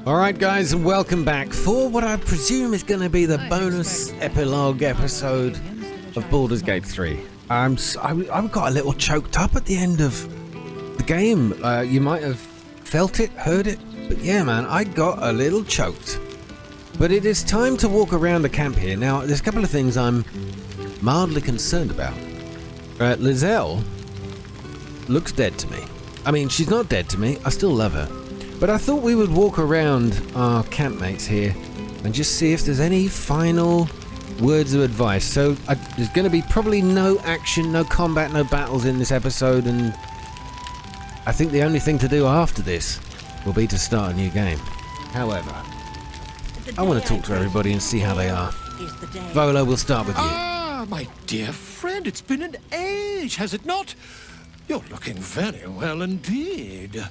Alright guys, and welcome back for what I presume is going to be the bonus epilogue episode of Baldur's Gate 3. I got a little choked up at the end of the game. You might have felt it, heard it, but yeah man, I got a little choked. But it is time to walk around the camp here. Now, there's a couple of things I'm mildly concerned about. Lizelle looks dead to me. I mean, she's not dead to me, I still love her. But I thought we would walk around our campmates here and just see if there's any final words of advice. So there's going to be probably no action, no combat, no battles in this episode, and I think the only thing to do after this will be to start a new game. However, I want to talk to everybody and see how they are. Volo, we'll start with you. Ah, my dear friend, it's been an age, has it not? You're looking very well indeed.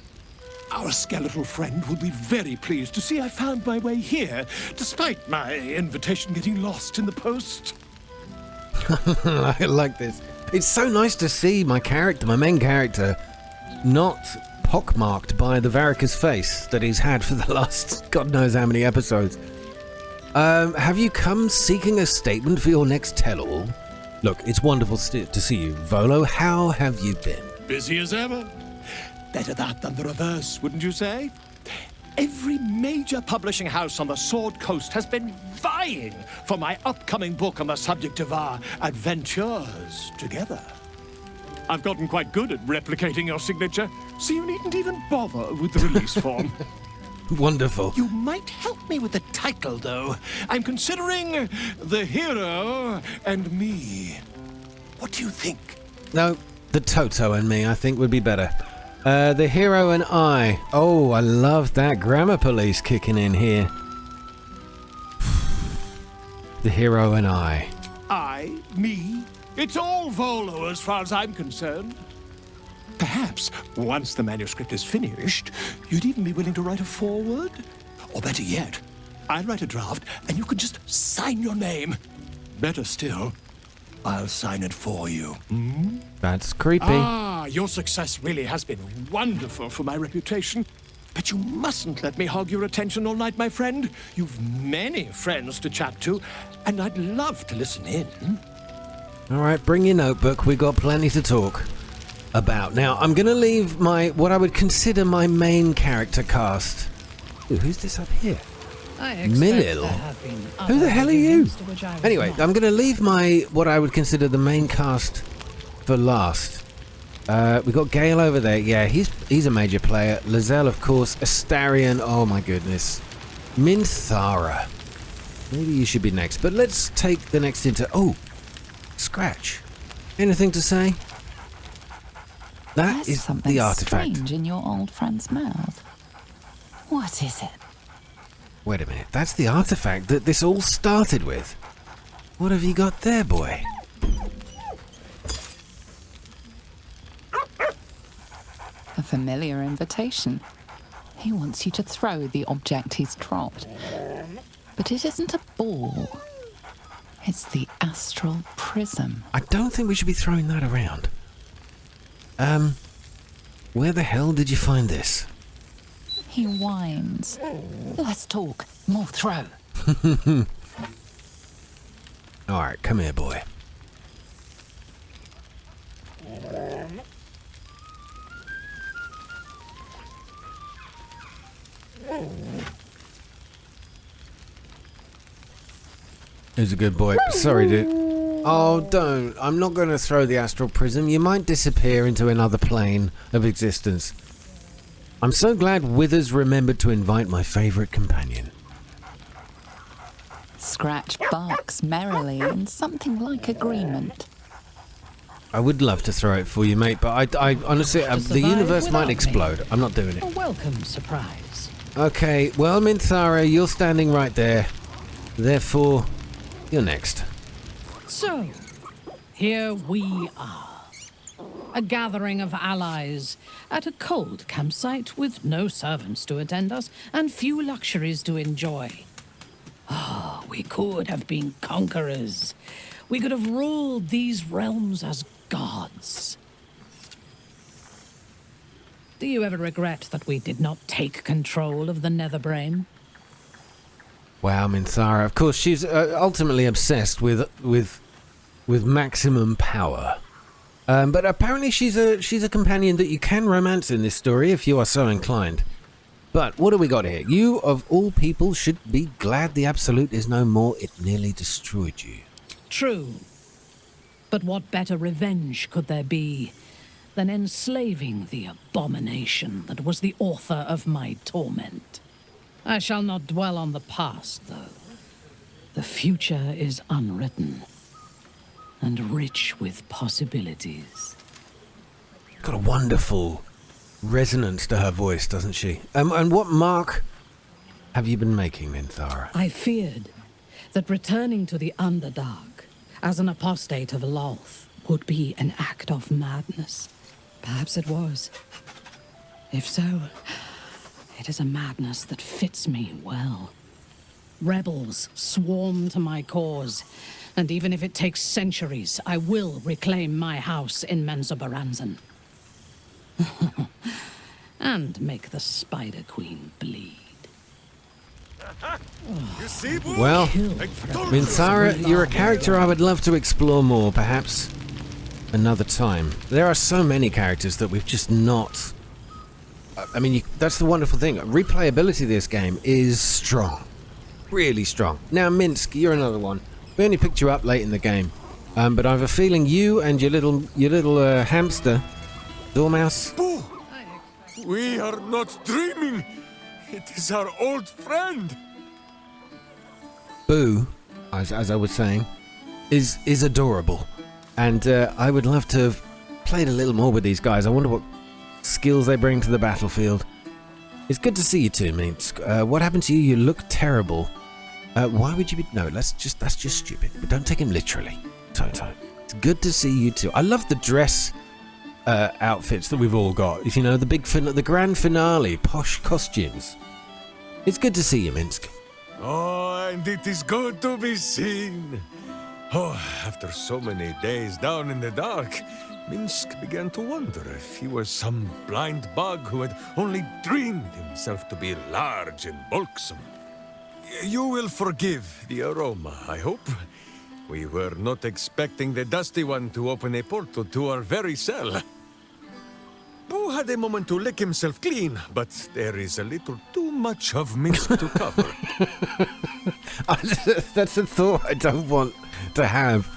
Our skeletal friend will be very pleased to see I found my way here, despite my invitation getting lost in the post. I like this. It's so nice to see my character, my main character, not pockmarked by the varicose face that he's had for the last God knows how many episodes. Have you come seeking a statement for your next tell-all? Look, it's wonderful to see you. Volo, how have you been? Busy as ever. Better that than the reverse, wouldn't you say? Every major publishing house on the Sword Coast has been vying for my upcoming book on the subject of our adventures together. I've gotten quite good at replicating your signature, so you needn't even bother with the release form. Wonderful. You might help me with the title, though. I'm considering The Hero and Me. What do you think? No, The Toto and Me, I think, would be better. The Hero and I. Oh, I love that grammar police kicking in here. The Hero and I. I, me, it's all Volo as far as I'm concerned. Perhaps, once the manuscript is finished, you'd even be willing to write a foreword? Or better yet, I'll write a draft and you can just sign your name. Better still, I'll sign it for you. Hmm? That's creepy. Ah, your success really has been wonderful for my reputation. But you mustn't let me hog your attention all night, my friend. You've many friends to chat to, and I'd love to listen in. All right, bring your notebook. We've got plenty to talk about. Now, I'm going to leave what I would consider my main character cast. Ooh, who's this up here? Milil? Who the hell are you? Anyway, I'm going to leave what I would consider the main cast for last. We've got Gale over there. Yeah, he's a major player. Lizelle, of course. Astarion. Oh my goodness. Minthara. Maybe you should be next. But let's take the next into... Oh, Scratch. Anything to say? That is the artifact. Strange in your old friend's mouth. What is it? Wait a minute. That's the artifact that this all started with. What have you got there, boy? A familiar invitation. He wants you to throw the object he's dropped. But it isn't a ball. It's the astral prism. I don't think we should be throwing that around. Where the hell did you find this? He whines. Let's talk. More throw. All right, come here, boy. Who's a good boy? Sorry, dude. Oh, don't. I'm not going to throw the astral prism. You might disappear into another plane of existence. I'm so glad Withers remembered to invite my favourite companion. Scratch barks merrily in something like agreement. I would love to throw it for you, mate, but I honestly, the universe might explode. I'm not doing it. A welcome surprise. Okay, well, Minthara, you're standing right there. Therefore, you're next. So, here we are. A gathering of allies at a cold campsite with no servants to attend us and few luxuries to enjoy. Oh, we could have been conquerors. We could have ruled these realms as gods. Do you ever regret that we did not take control of the Netherbrain? Wow, Minthara. Of course, she's ultimately obsessed with maximum power. But apparently she's a companion that you can romance in this story if you are so inclined. But what do we got here? You, of all people, should be glad the Absolute is no more. It nearly destroyed you. True. But what better revenge could there be than enslaving the abomination that was the author of my torment? I shall not dwell on the past, though. The future is unwritten and rich with possibilities. Got a wonderful resonance to her voice, doesn't she? And what mark have you been making, Minthara? I feared that returning to the Underdark as an apostate of Lolth would be an act of madness. Perhaps it was. If so, it is a madness that fits me well. Rebels swarm to my cause, and even if it takes centuries, I will reclaim my house in Menzoberranzan. And make the Spider Queen bleed. Well, Minthara, you're a character I would love to explore more, perhaps another time. There are so many characters that we've just not... I mean, that's the wonderful thing. Replayability of this game is strong. Really strong. Now, Minsk, you're another one. We only picked you up late in the game. But I have a feeling you and your little hamster, Dormouse... Boo! We are not dreaming! It is our old friend! Boo, as I was saying, is adorable. And I would love to have played a little more with these guys. I wonder what skills they bring to the battlefield. It's good to see you two, Minsk. What happened to you? You look terrible. Why would you be... No, that's just stupid. But don't take him literally, Toto. It's good to see you two. I love the dress outfits that we've all got. You know, the grand finale, posh costumes. It's good to see you, Minsk. Oh, and it is good to be seen. Oh, after so many days down in the dark, Minsk began to wonder if he was some blind bug who had only dreamed himself to be large and bulksome. You will forgive the aroma, I hope. We were not expecting the Dusty One to open a portal to our very cell. Boo had a moment to lick himself clean, but there is a little too much of Minsk to cover. That's a thought I don't want to have.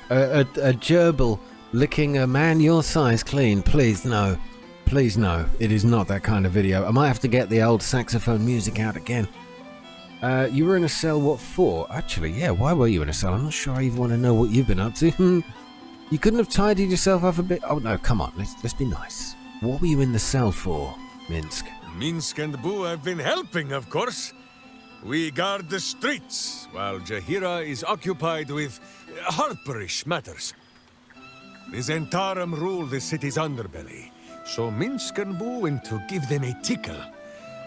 A gerbil licking a man your size clean. Please, no. Please, no. It is not that kind of video. I might have to get the old saxophone music out again. You were in a cell, what for? Actually, yeah, why were you in a cell? I'm not sure I even want to know what you've been up to. You couldn't have tidied yourself up a bit? Oh, no, come on. Let's be nice. What were you in the cell for, Minsk? Minsk and Boo have been helping, of course. We guard the streets, while Jaheira is occupied with harperish matters. The Zentarum rule the city's underbelly, so Minsk and Boo went to give them a tickle.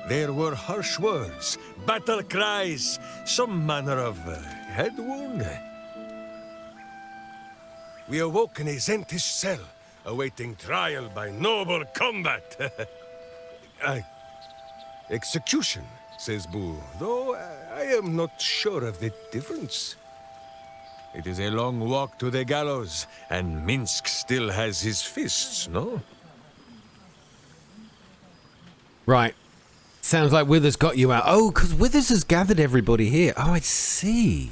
There were harsh words, battle cries, some manner of head wound. We awoke in a Zentish cell, awaiting trial by noble combat. Execution, says Boo, though I am not sure of the difference. It is a long walk to the gallows, and Minsk still has his fists, no? Right. Sounds like Withers got you out. Oh, because Withers has gathered everybody here. Oh, I see.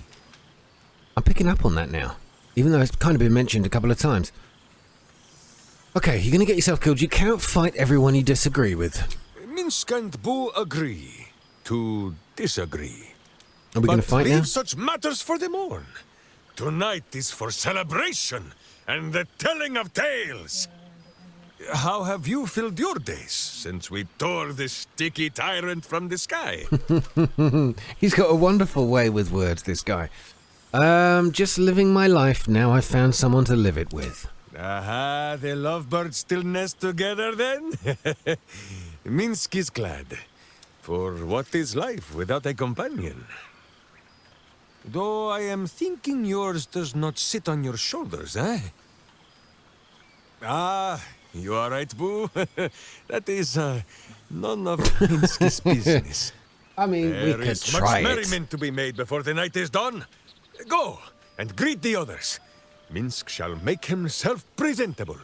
I'm picking up on that now, even though it's kind of been mentioned a couple of times. Okay, you're going to get yourself killed. You cannot fight everyone you disagree with. Minsk and Boo agree to disagree. Are we going to fight now? Leave such matters for the morn. Tonight is for celebration and the telling of tales. How have you filled your days since we tore this sticky tyrant from the sky? He's got a wonderful way with words, this guy. Just living my life. Now I've found someone to live it with. Aha, the lovebirds still nest together then? Minsk is glad. For what is life without a companion? Though I am thinking yours does not sit on your shoulders, eh? Ah, You all right, Boo? That is, none of Minsk's business. I mean, we There could is try much it. merriment to be made before the night is done. Go and greet the others. Minsk shall make himself presentable.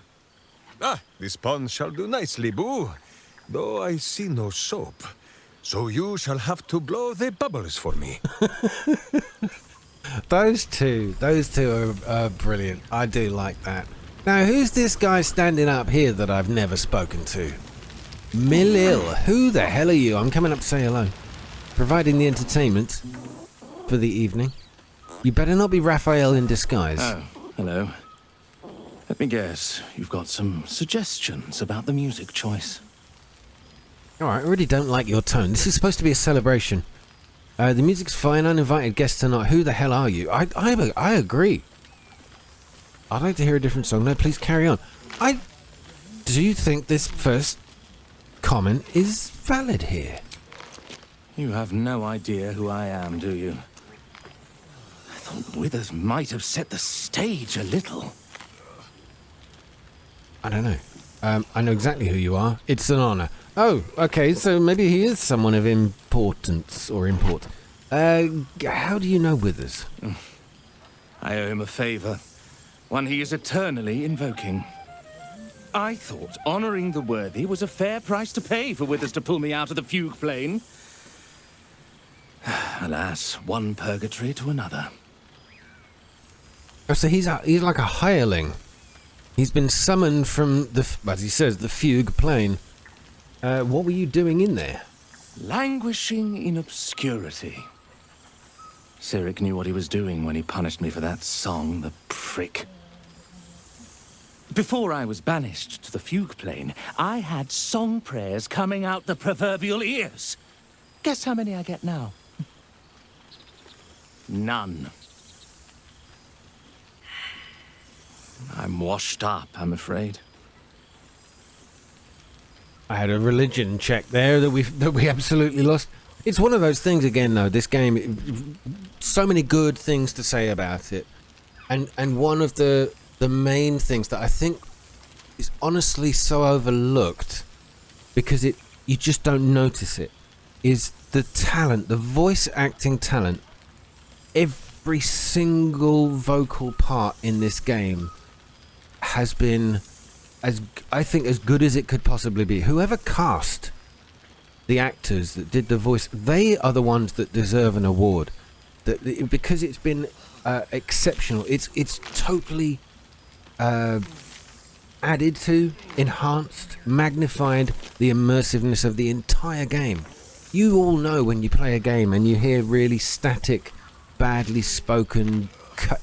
Ah, this pond shall do nicely, Boo. Though I see no soap. So you shall have to blow the bubbles for me. Those two are brilliant. I do like that. Now, who's this guy standing up here that I've never spoken to? Milil. Who the hell are you? I'm coming up to say hello. Providing the entertainment for the evening. You better not be Raphael in disguise. Oh, hello. Let me guess, you've got some suggestions about the music choice. Alright, I really don't like your tone. This is supposed to be a celebration. The music's fine, uninvited guests tonight. Who the hell are you? I agree. I'd like to hear a different song. No, please carry on. Do you think this first comment is valid here? You have no idea who I am, do you? I thought Withers might have set the stage a little. I don't know. I know exactly who you are. It's an honor. Oh, okay, so maybe he is someone of importance or import. How do you know Withers? I owe him a favor, one he is eternally invoking. I thought honoring the worthy was a fair price to pay for Withers to pull me out of the fugue plane. Alas, one purgatory to another. Oh, so he's like a hireling. He's been summoned from as he says, the fugue plane. What were you doing in there? Languishing in obscurity. Cyric knew what he was doing when he punished me for that song, the prick. Before I was banished to the fugue plane, I had song prayers coming out the proverbial ears. Guess how many I get now? None. I'm washed up, I'm afraid. I had a religion check there that we absolutely lost. It's one of those things again, though. This game, so many good things to say about it, and one of the main things that I think is honestly so overlooked because you just don't notice it is the talent, the voice acting talent. Every single vocal part in this game has been as good as it could possibly be. Whoever cast the actors that did the voice, they are the ones that deserve an award. Because it's been exceptional. It's totally added to, enhanced, magnified the immersiveness of the entire game. You all know when you play a game and you hear really static, badly spoken,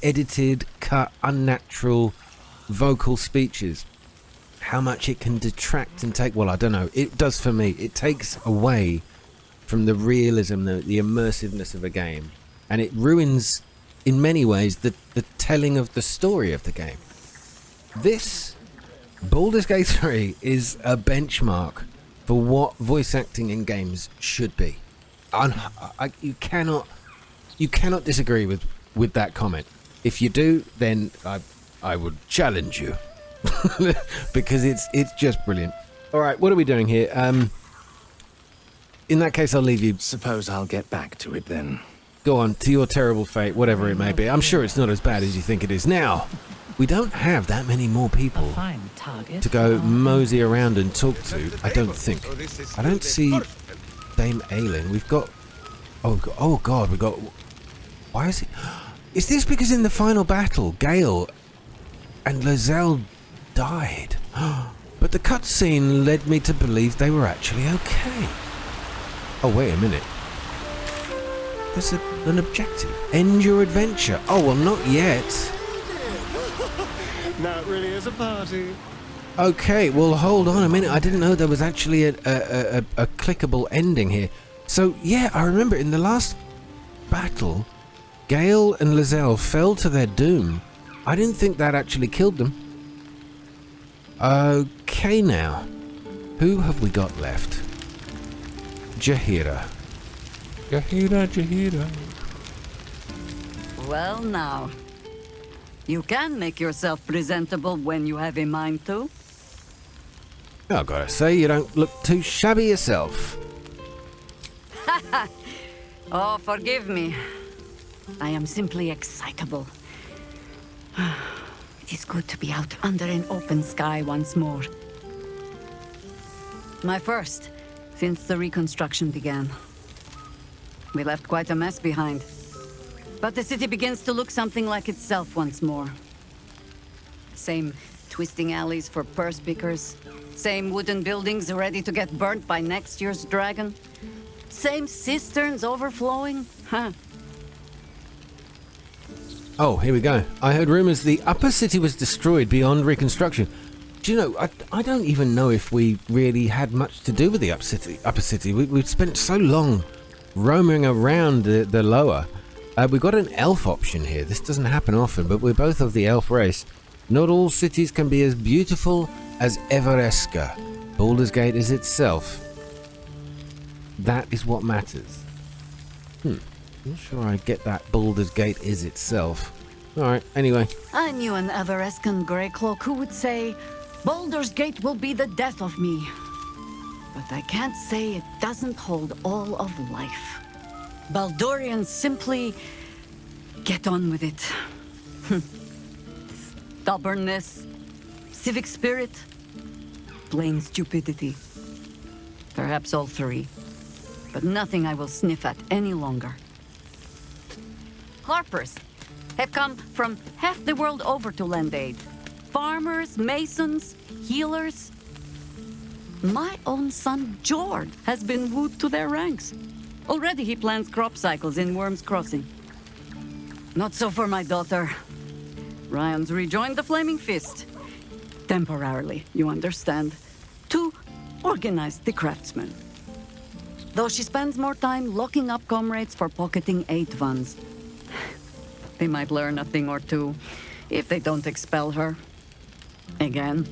edited, cut, unnatural vocal speeches, how much it can detract and take. Well, I don't know. It does for me. It takes away from the realism, the immersiveness of a game, and it ruins, in many ways, the telling of the story of the game. This Baldur's Gate 3 is a benchmark for what voice acting in games should be. You cannot disagree with that comment. If you do, then I would challenge you. Because it's just brilliant. All right, what are we doing here? In that case, I'll leave you. Suppose I'll get back to it then. Go on, to your terrible fate, whatever it may be. I'm sure it's not as bad as you think it is. Now, we don't have that many more people Fine target. to go mosey around and talk to, I don't think. I don't see Dame Aelin. We've got... Oh God, we've got... Why is it... Is this because in the final battle, Gale and Lozelle died? But the cutscene led me to believe they were actually okay. Oh, wait a minute. There's an objective. End your adventure. Oh, well, not yet. Now it really is a party. Okay, well, hold on a minute. I didn't know there was actually a clickable ending here. So, yeah, I remember in the last battle, Gale and Lozelle fell to their doom. I didn't think that actually killed them. Okay, now. Who have we got left? Jaheira. Jaheira. Well now, you can make yourself presentable when you have a mind to. I gotta say, you don't look too shabby yourself. Oh, forgive me. I am simply excitable. It is good to be out under an open sky once more. My first since the reconstruction began. We left quite a mess behind. But the city begins to look something like itself once more. Same twisting alleys for purse pickers. Same wooden buildings ready to get burnt by next year's dragon. Same cisterns overflowing. Huh. Oh, here we go. I heard rumors the upper city was destroyed beyond reconstruction. Do you know, I don't even know if we really had much to do with the upper city. We've spent so long roaming around the lower. We've got an elf option here. This doesn't happen often, but we're both of the elf race. Not all cities can be as beautiful as Evereska. Baldur's Gate is itself. That is what matters. Not sure I get that Baldur's Gate is itself. Alright, anyway. I knew an Everescan Greycloak who would say, Baldur's Gate will be the death of me. But I can't say it doesn't hold all of life. Baldurians simply get on with it. Stubbornness, civic spirit, plain stupidity. Perhaps all three. But nothing I will sniff at any longer. Harpers have come from half the world over to lend aid. Farmers, masons, healers. My own son, Jord, has been wooed to their ranks. Already he plans crop cycles in Worm's Crossing. Not so for my daughter. Ryan's rejoined the Flaming Fist. Temporarily, you understand. To organize the craftsmen. Though she spends more time locking up comrades for pocketing aid funds. They might learn a thing or two if they don't expel her. Again.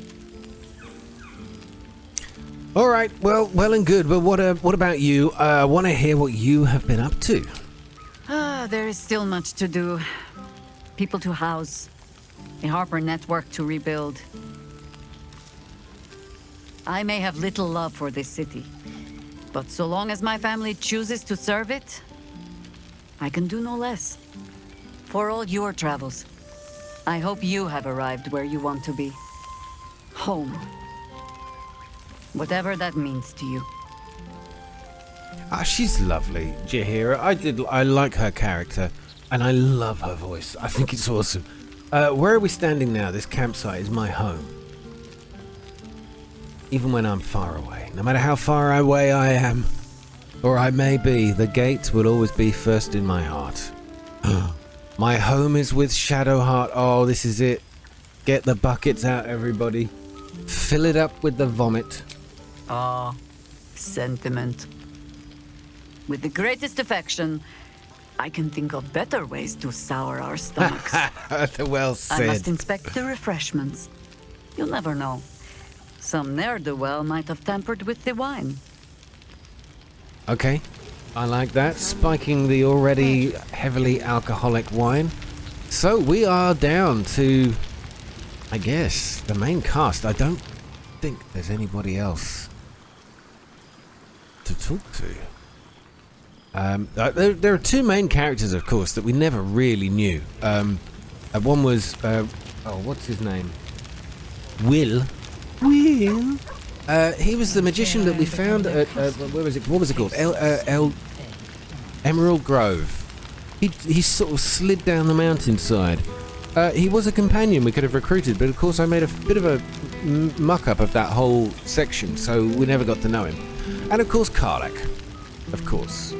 All right, well and good, but what about you? I want to hear what you have been up to. There is still much to do. People to house. A Harper network to rebuild. I may have little love for this city, but so long as my family chooses to serve it, I can do no less. For all your travels, I hope you have arrived where you want to be. Home. Whatever that means to you. She's lovely, Jaheira. I like her character, and I love her voice. I think it's awesome. Where are we standing now? This campsite is my home. Even when I'm far away, no matter how far away I am, or I may be, the gate will always be first in my heart. My home is with Shadowheart. Oh, this is it. Get the buckets out, everybody. Fill it up with the vomit. Ah, sentiment. With the greatest affection, I can think of better ways to sour our stomachs. Well said. I must inspect the refreshments. You'll never know. Some ne'er-do-well might have tampered with the wine. Okay, I like that. Spiking the already heavily alcoholic wine. So we are down to, I guess, the main cast. I don't think there's anybody else to talk to. There are two main characters, of course, that we never really knew. One was, what's his name? Will. He was the magician that we found at, where was it? What was it called? Emerald Grove. He sort of slid down the mountainside. He was a companion we could have recruited, but of course I made a bit of a muck-up of that whole section, so we never got to know him. And of course Karlak, of course,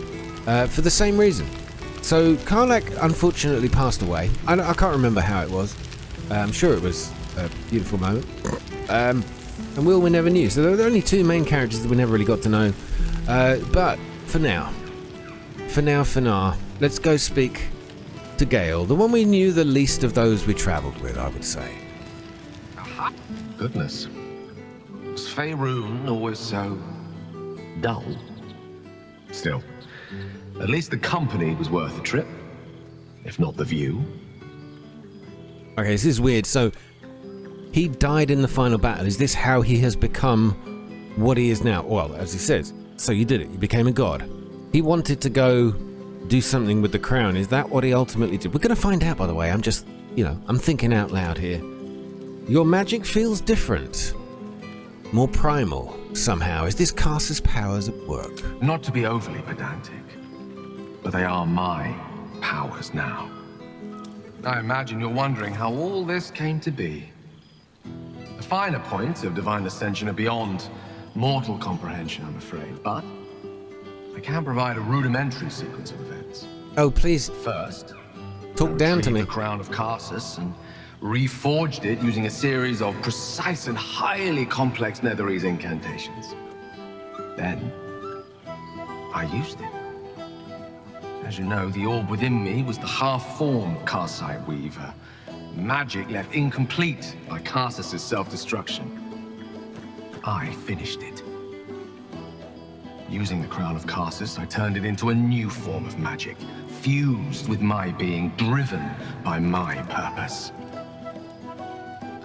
for the same reason. So Karlak unfortunately passed away. I can't remember how it was. I'm sure it was a beautiful moment. And Will we never knew. So there were only two main characters that we never really got to know. But for now, let's go speak to Gale, the one we knew the least of those we travelled with, I would say. Goodness. Was Faerun always so dull? Still, at least the company was worth the trip, if not the view. Okay, this is weird. So, he died in the final battle. Is this how he has become what he is now. Well, as he says, so you did it. You became a god. He wanted to go do something with the crown. Is that what he ultimately did? We're going to find out, by the way. I'm just, I'm thinking out loud here. Your magic feels different. More primal, somehow. Is this Karsus' powers at work? Not to be overly pedantic, but they are my powers now. I imagine you're wondering how all this came to be. The finer points of divine ascension are beyond mortal comprehension, I'm afraid, but I can provide a rudimentary sequence of events. Oh, please. First, talk down to me. The crown of Karsus and reforged it using a series of precise and highly complex Netherese incantations. Then, I used it. As you know, the orb within me was the half-formed Karsite Weaver. Magic left incomplete by Karsus' self-destruction. I finished it. Using the crown of Karsus, I turned it into a new form of magic, fused with my being, driven by my purpose.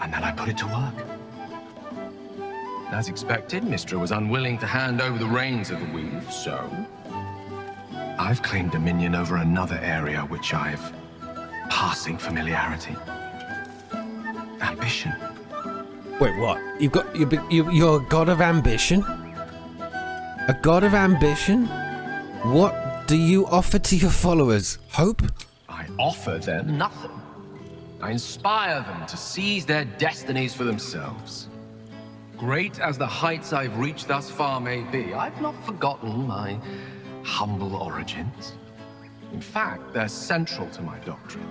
And then I put it to work. As expected, Mystra was unwilling to hand over the reins of the weave, so I've claimed dominion over another area which I've passing familiarity. Ambition. Wait, what? You're a god of ambition? A god of ambition? What do you offer to your followers? Hope? I offer them nothing. I inspire them to seize their destinies for themselves. Great as the heights I've reached thus far may be, I've not forgotten my humble origins. In fact, they're central to my doctrine.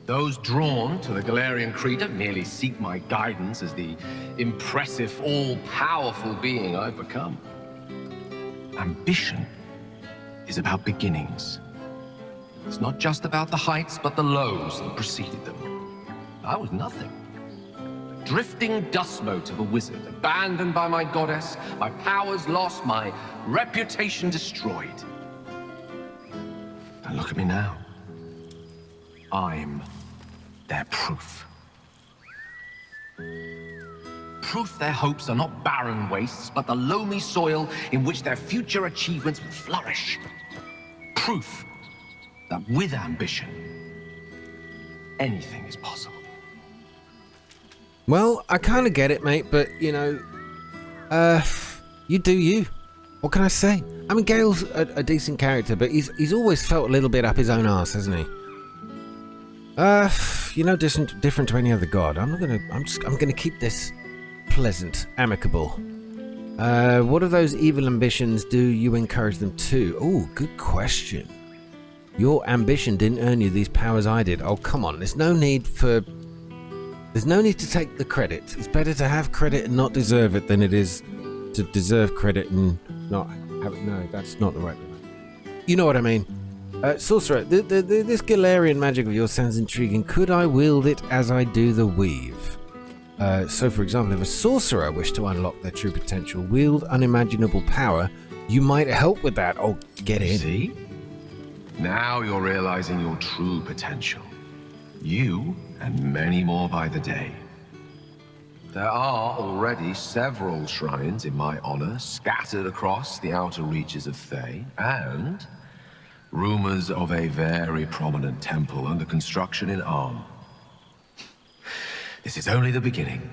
Those drawn to the Galarian Creed don't merely seek my guidance as the impressive, all-powerful being I've become. Ambition is about beginnings. It's not just about the heights, but the lows that preceded them. I was nothing. A drifting dust mote of a wizard, abandoned by my goddess, my powers lost, my reputation destroyed. And look at me now. I'm their proof. Proof their hopes are not barren wastes, but the loamy soil in which their future achievements will flourish. Proof that with ambition, anything is possible. Well, I kind of get it, mate, but, you do you. What can I say? I mean, Gale's a decent character, but he's always felt a little bit up his own arse, hasn't he? Different to any other god. I'm gonna keep this pleasant, amicable. What of those evil ambitions do you encourage them to? Oh, good question. Your ambition didn't earn you these powers I did. Oh, come on. There's no need to take the credit. It's better to have credit and not deserve it than it is to deserve credit and not have it. No, that's not the right way. You know what I mean. Sorcerer, this Galarian magic of yours sounds intriguing. Could I wield it as I do the weave? So, for example, if a sorcerer wished to unlock their true potential, wield unimaginable power, you might help with that. Oh, get in. See? Now you're realizing your true potential. You, and many more by the day. There are already several shrines in my honor scattered across the outer reaches of Thay, and rumors of a very prominent temple under construction in Arm. This is only the beginning.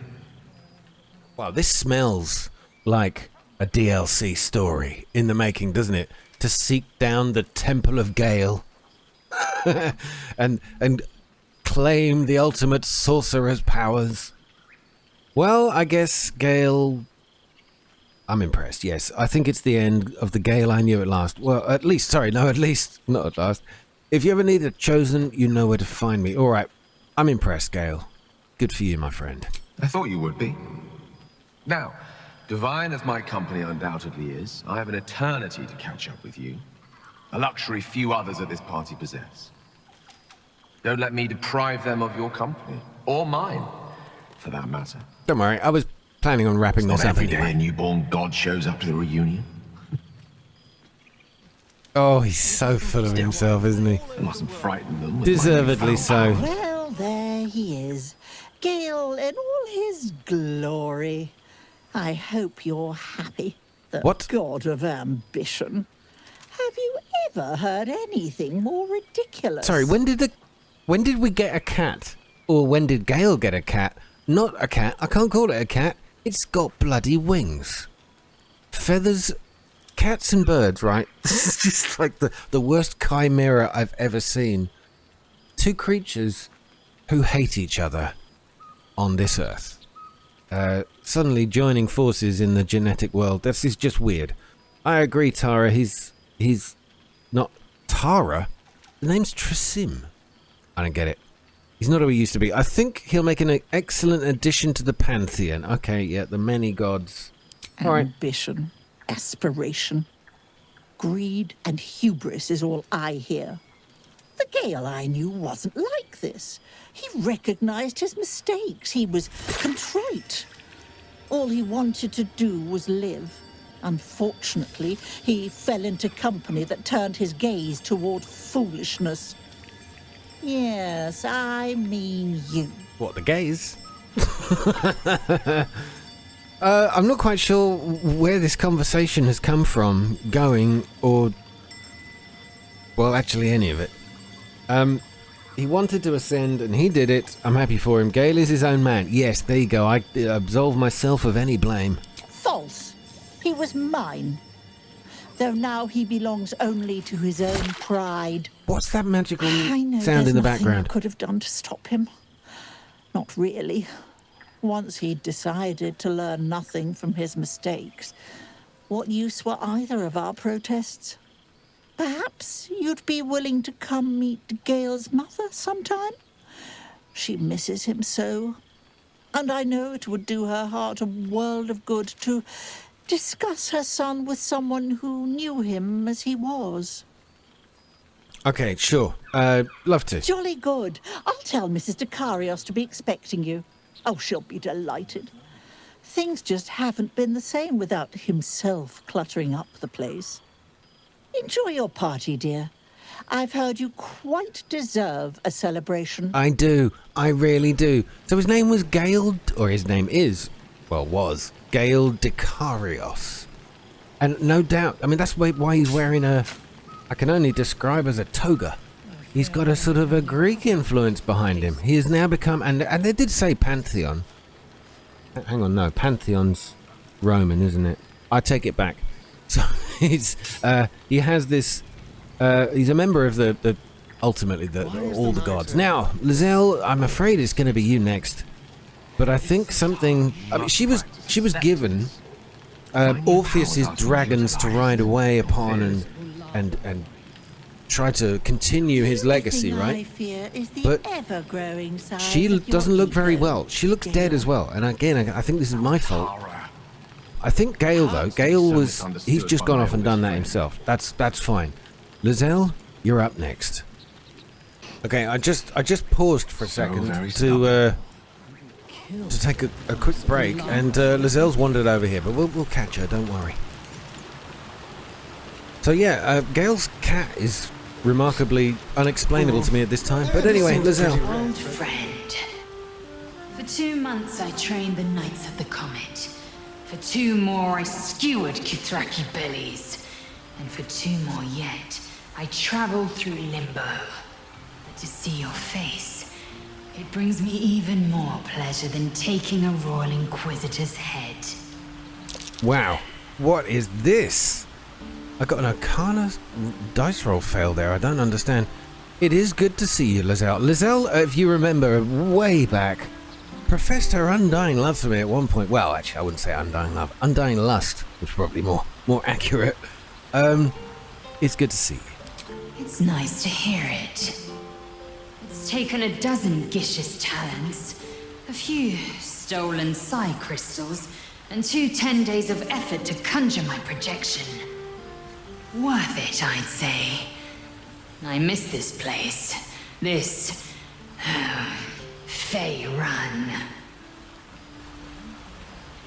Wow, this smells like a DLC story in the making, doesn't it? To seek down the Temple of Gale and claim the ultimate sorcerer's powers. Well, I guess Gale... I'm impressed, yes. I think it's the end of the Gale I knew at last. Well, at least, not at last. If you ever need a chosen, you know where to find me. All right, I'm impressed, Gale. Good for you, my friend. I thought you would be. Now, divine as my company undoubtedly is, I have an eternity to catch up with you. A luxury few others at this party possess. Don't let me deprive them of your company, or mine, for that matter. Don't worry, I was planning on wrapping this up anyway. Not every day anyway. a newborn god shows up to the reunion. Oh, he's so full of himself, isn't he? I mustn't frighten them. Deservedly so. Well, there he is. Gale in all his glory. I hope you're happy. The What? god of ambition. Have you ever heard anything more ridiculous? Sorry, when did we get a cat? Or when did Gale get a cat? Not a cat. I can't call it a cat. It's got bloody wings. Feathers. Cats and birds, right? This is just like the worst chimera I've ever seen. Two creatures who hate each other on this earth. Suddenly joining forces in the genetic world. This is just weird. I agree, Tara. He's not Tara. The name's Trisim. I don't get it. He's not who he used to be. I think he'll make an excellent addition to the pantheon. Okay, yeah, the many gods. All right. Ambition, aspiration, greed and hubris is all I hear. The Gale I knew wasn't like this. He recognized his mistakes. He was contrite. All he wanted to do was live. Unfortunately, he fell into company that turned his gaze toward foolishness. Yes, I mean you. What, the gays? I'm not quite sure where this conversation has come from, going, or... well, actually any of it. He wanted to ascend, and he did it. I'm happy for him. Gale is his own man. Yes, there you go. I absolve myself of any blame. False. He was mine. Though now he belongs only to his own pride. What's that magical I know sound in the there's nothing background? I could have done to stop him. Not really. Once he'd decided to learn nothing from his mistakes, what use were either of our protests? Perhaps you'd be willing to come meet Gale's mother sometime? She misses him so. And I know it would do her heart a world of good to discuss her son with someone who knew him as he was. Okay, sure. Love to. Jolly good. I'll tell Mrs. Dekarios to be expecting you. Oh, she'll be delighted. Things just haven't been the same without himself cluttering up the place. Enjoy your party, dear. I've heard you quite deserve a celebration. I do. I really do. So his name was Gale, or his name is, well, was, Gale Dekarios. And no doubt, I mean, that's why he's wearing a, I can only describe as a toga. He's got a sort of a Greek influence behind him. He has now become, and they did say Pantheon. Hang on, no, Pantheon's Roman, isn't it? I take it back. So he has this, he's a member of the ultimately all the gods. Now, Lizelle, I'm afraid it's going to be you next. But I think something, I mean, she was given Orpheus's dragons to ride away upon and try to continue his legacy, right? But she doesn't look very well. She looks dead as well. And again, I think this is my fault. I think Gale, though, he's just gone off and done that himself. That's fine. Lizelle, you're up next. Okay, I just paused for a second to take a quick break, and Lizelle's wandered over here, but we'll catch her, don't worry. So yeah, Gale's cat is remarkably unexplainable to me at this time, but anyway, Lizelle. Old friend. For 2 months I trained the Knights of the Comet. For 2 more I skewered Kithraki bellies. And for 2 more yet, I traveled through Limbo. But to see your face, it brings me even more pleasure than taking a Royal Inquisitor's head. Wow, what is this? I got an Arcana dice roll fail there, I don't understand. It is good to see you, Lizelle. Lizelle, if you remember, way back, professed her undying love for me at one point. Well, actually, I wouldn't say undying love. Undying lust, which is probably more accurate. It's good to see you. It's nice to hear it. It's taken a dozen Gish's talents, a few stolen psi crystals, and 2 10 days of effort to conjure my projection. Worth it, I'd say. I miss this place. This... Fey Run.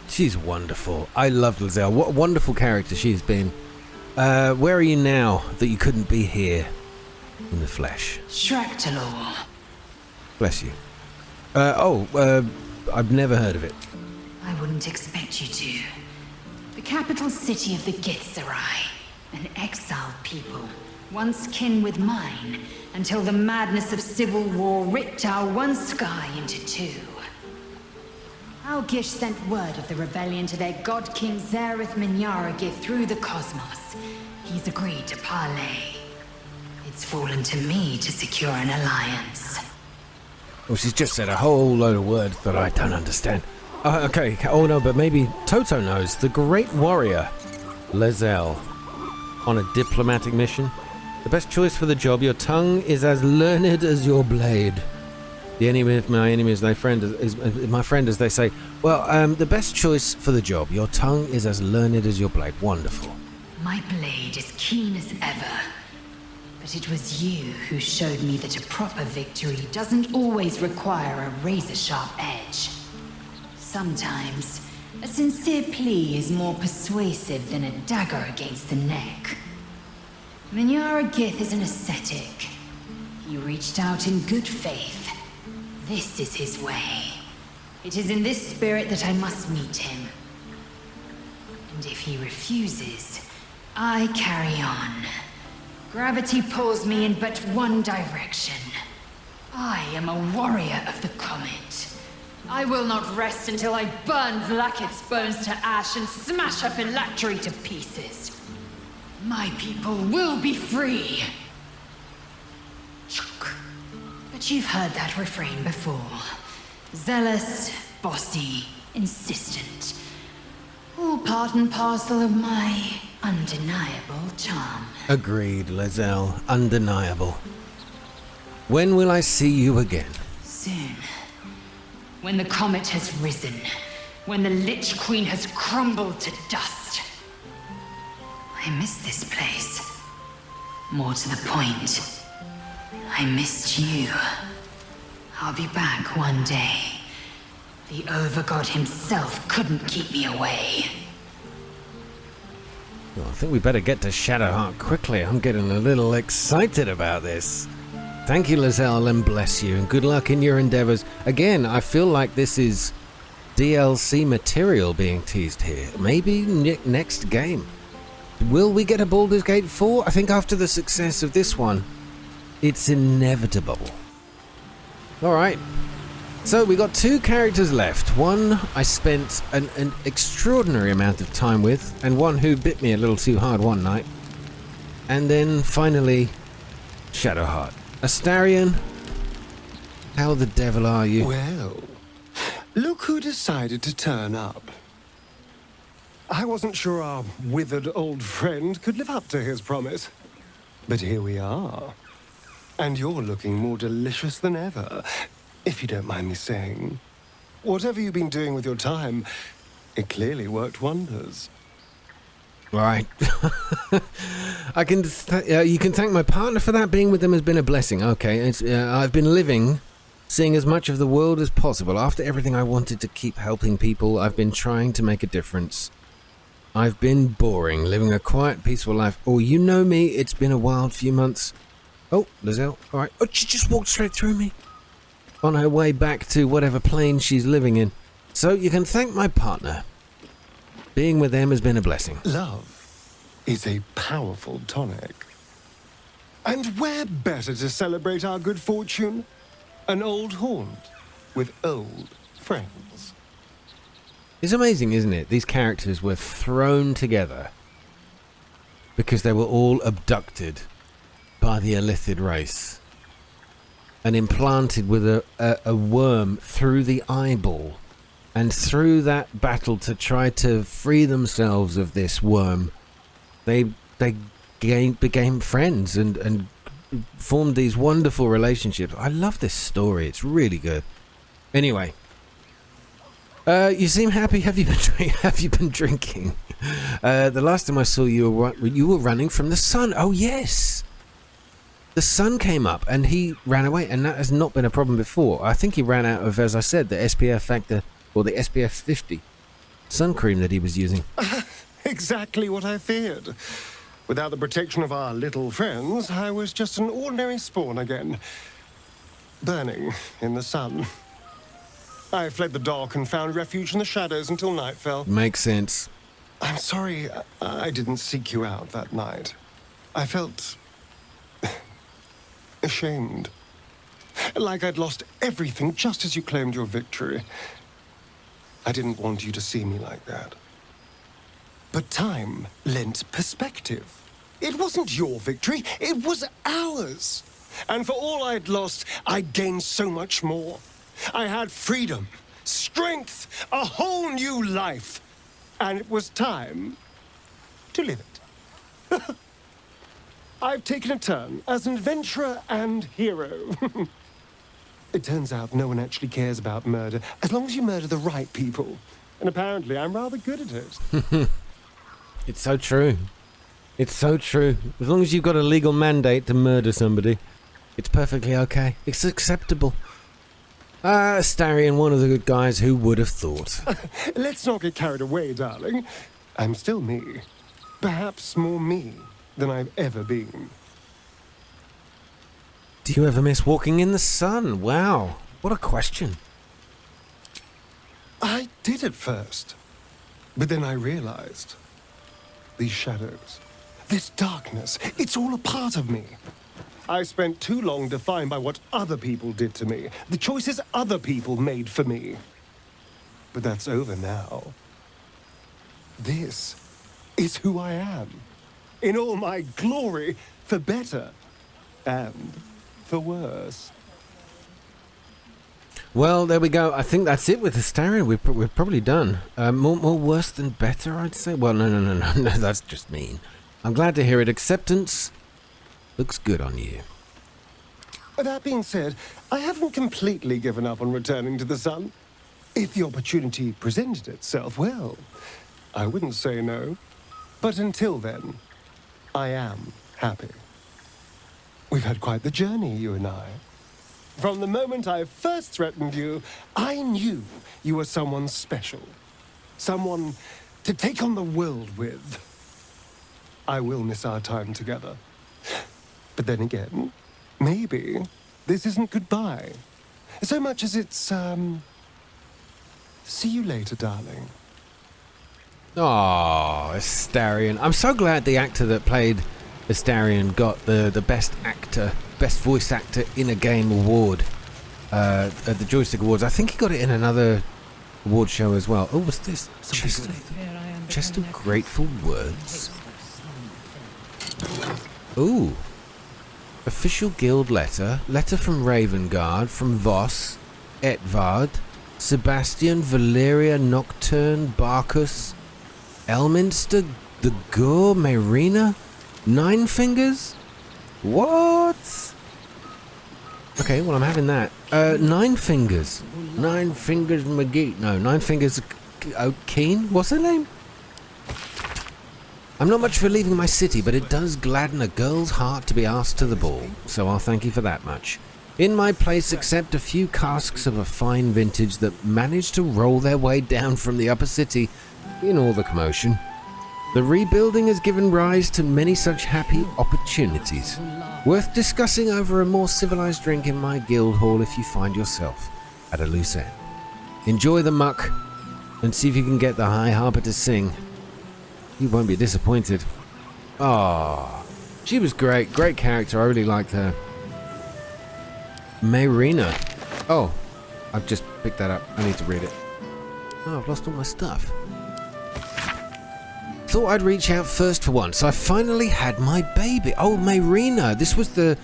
She's wonderful. I love Lizelle. What a wonderful character she's been. Where are you now that you couldn't be here in the flesh? Shractalor. Bless you. I've never heard of it. I wouldn't wouldn't expect you to. The capital city of the Githzerai, an exiled people, once kin with mine, until the madness of civil war ripped our one sky into two. Algish sent word of the rebellion to their god king Zareth Minyaragith through the cosmos. He's agreed to parley. It's fallen to me to secure an alliance. Well, she's just said a whole load of words that I don't understand. Okay, oh no, but maybe Toto knows. The great warrior, Lezelle, on a diplomatic mission. The best choice for the job. Your tongue is as learned as your blade. The enemy of my enemy is my friend, as they say. Well, the best choice for the job. Your tongue is as learned as your blade. Wonderful. My blade is keen as ever. But it was you who showed me that a proper victory doesn't always require a razor-sharp edge. Sometimes, a sincere plea is more persuasive than a dagger against the neck. Minyaragith is an ascetic. He reached out in good faith. This is his way. It is in this spirit that I must meet him. And if he refuses, I carry on. Gravity pulls me in but one direction. I am a warrior of the comet. I will not rest until I burn Vlaakith's bones to ash and smash her phylactery to pieces. My people will be free. But you've heard that refrain before. Zealous, bossy, insistent. All part and parcel of my undeniable charm. Agreed, Lezelle. Undeniable. When will I see you again? Soon. When the comet has risen. When the Lich Queen has crumbled to dust. I miss this place. More to the point, I missed you. I'll be back one day. The Overgod himself couldn't keep me away. Well, I think we better get to Shadowheart quickly. I'm getting a little excited about this. Thank you, Lezelle, and bless you, and good luck in your endeavors. Again, I feel like this is DLC material being teased here. Maybe next game. Will we get a Baldur's Gate 4? I think after the success of this one, it's inevitable. Alright. So we got two characters left. One I spent an extraordinary amount of time with, and one who bit me a little too hard one night. And then finally, Shadowheart. Astarion, how the devil are you? Well, look who decided to turn up. I wasn't sure our withered old friend could live up to his promise. But here we are. And you're looking more delicious than ever, if you don't mind me saying. Whatever you've been doing with your time, it clearly worked wonders. Right. I can. You can thank my partner for that. Being with them has been a blessing. Okay, I've been living, seeing as much of the world as possible. After everything I wanted to keep helping people, I've been trying to make a difference. I've been boring, living a quiet, peaceful life. Oh, you know me. It's been a wild few months. Oh, Lezelle. All right. Oh, she just walked straight through me. On her way back to whatever plane she's living in. So you can thank my partner. Being with them has been a blessing. Love is a powerful tonic. And where better to celebrate our good fortune? An old haunt with old friends. It's amazing, isn't it? These characters were thrown together because they were all abducted by the Illithid race and implanted with a worm through the eyeball. And through that battle to try to free themselves of this worm, they became friends and formed these wonderful relationships. I love this story. It's really good. Anyway, you seem happy. Have you been drinking? The last time I saw you were running from the sun. Oh yes, the sun came up and he ran away, and that has not been a problem before. I think he ran out of, as I said, the SPF factor. Or the SPF 50 sun cream that he was using. Exactly what I feared. Without the protection of our little friends, I was just an ordinary spawn again. Burning in the sun. I fled the dock and found refuge in the shadows until night fell. Makes sense. I'm sorry I didn't seek you out that night. I felt ashamed. Like I'd lost everything just as you claimed your victory. I didn't want you to see me like that. But time lent perspective. It wasn't your victory, it was ours. And for all I'd lost, I'd gained so much more. I had freedom, strength, a whole new life. And it was time to live it. I've taken a turn as an adventurer and hero. It turns out no one actually cares about murder, as long as you murder the right people. And apparently I'm rather good at it. It's so true. It's so true. As long as you've got a legal mandate to murder somebody, it's perfectly okay. It's acceptable. Astarion, one of the good guys, who would have thought? Let's not get carried away, darling. I'm still me. Perhaps more me than I've ever been. Do you ever miss walking in the sun? Wow, what a question. I did at first. But then I realized. These shadows, this darkness, it's all a part of me. I spent too long defined by what other people did to me, the choices other people made for me. But that's over now. This is who I am, in all my glory, for better and for worse. Well, there we go. I think that's it with Astarion. We're probably done. More worse than better, I'd say. Well, no, that's just mean. I'm glad to hear it. Acceptance looks good on you. That being said, I haven't completely given up on returning to the sun. If the opportunity presented itself, well, I wouldn't say no. But until then, I am happy. We've had quite the journey, you and I. From the moment I first threatened you, I knew you were someone special. Someone to take on the world with. I will miss our time together. But then again, maybe this isn't goodbye. So much as it's, see you later, darling. Oh, Astarion. I'm so glad the actor that played Astarion got the best voice actor in a game award at the Joystick Awards. I think he got it in another award show as well. Oh, what's this? Chest of Grateful Words. Ooh. Official guild letter. Letter from Ravengard, from Voss, Etvard, Sebastian, Valeria, Nocturne, Barkus, Elminster, the Gore, Marina, Nine Fingers? What? Okay, well, I'm having that. Nine Fingers. Nine Fingers McGee. No, Nine Fingers O'Keen? What's her name? I'm not much for leaving my city, but it does gladden a girl's heart to be asked to the ball, so I'll thank you for that much. In my place, accept a few casks of a fine vintage that managed to roll their way down from the upper city in all the commotion. The rebuilding has given rise to many such happy opportunities, worth discussing over a more civilized drink in my guild hall if you find yourself at a loose end. Enjoy the muck, and see if you can get the High Harper to sing. You won't be disappointed. Ah, she was great. Great character. I really liked her. Marina. Oh, I've just picked that up. I need to read it. Oh, I've lost all my stuff. Thought I'd reach out first for once. I finally had my baby. Oh, Marina. This was the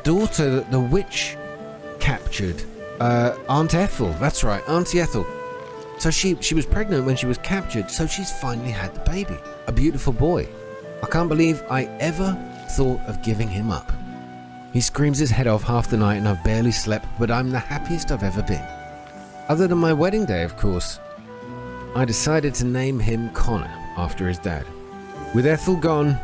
daughter that the witch captured. Aunt Ethel. That's right, Auntie Ethel. So she was pregnant when she was captured, so she's finally had the baby. A beautiful boy. I can't believe I ever thought of giving him up. He screams his head off half the night and I've barely slept, but I'm the happiest I've ever been. Other than my wedding day, of course. I decided to name him Connor, after his dad. With Ethel gone,